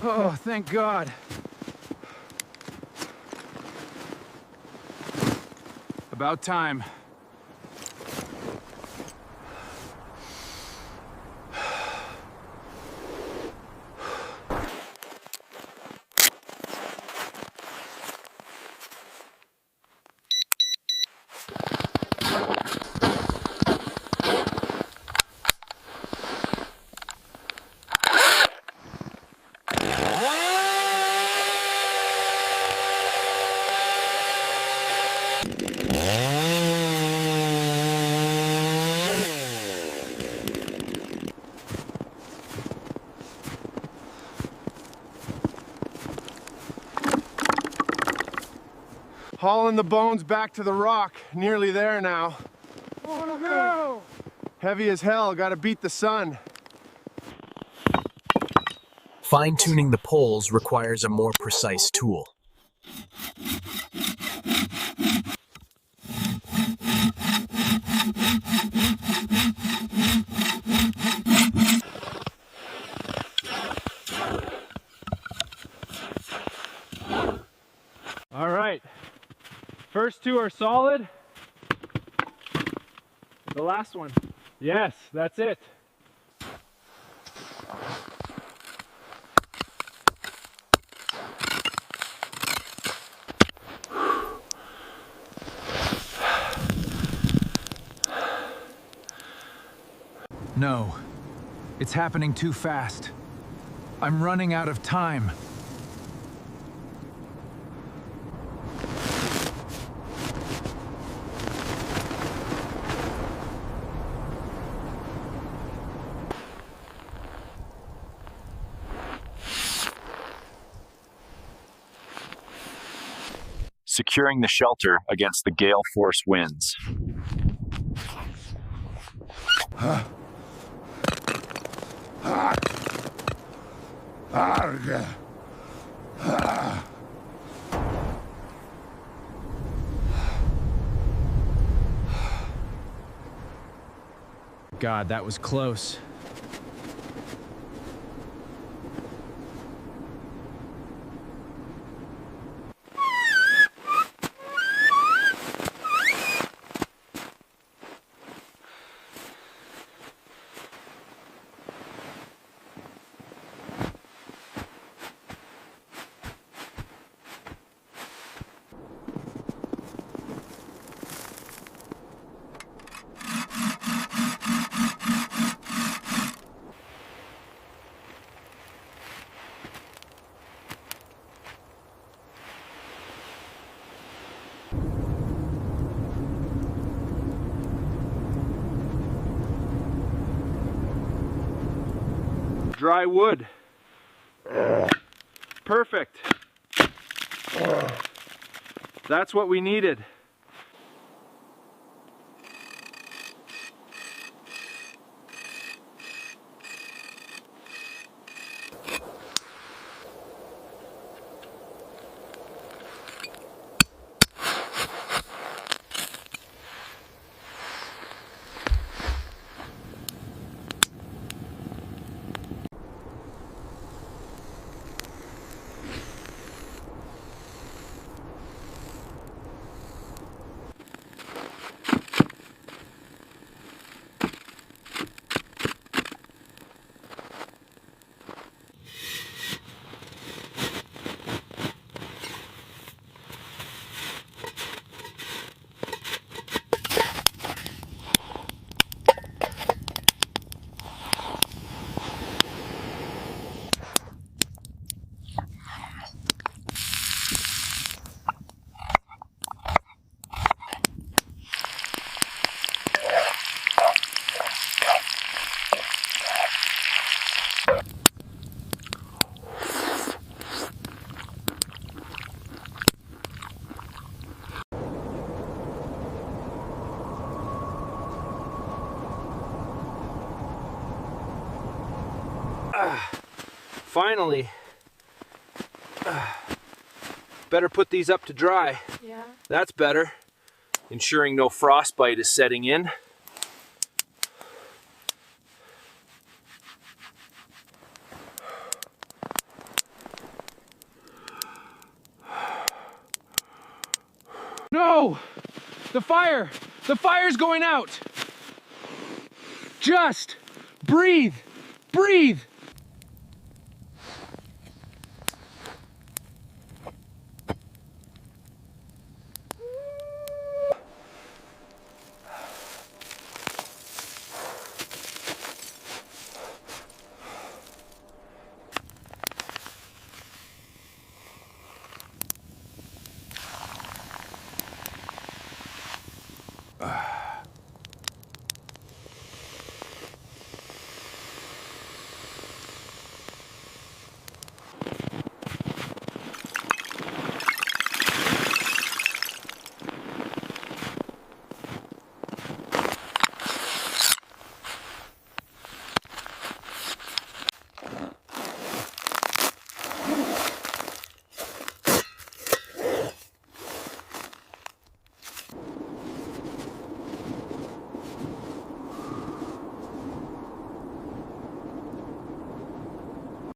Oh, thank God. About time. Hauling the bones back to the rock. Nearly there now. Oh no! Heavy as hell, gotta beat the sun. Fine-tuning the poles requires a more precise tool. All right, first two are solid. The last one. Yes, that's it. No, it's happening too fast. I'm running out of time. Securing the shelter against the gale force winds. God, that was close. Dry wood. Perfect. That's what we needed. Finally. Better put these up to dry. Yeah. That's better. Ensuring no frostbite is setting in. No! The fire! The fire's going out! Just breathe! Breathe!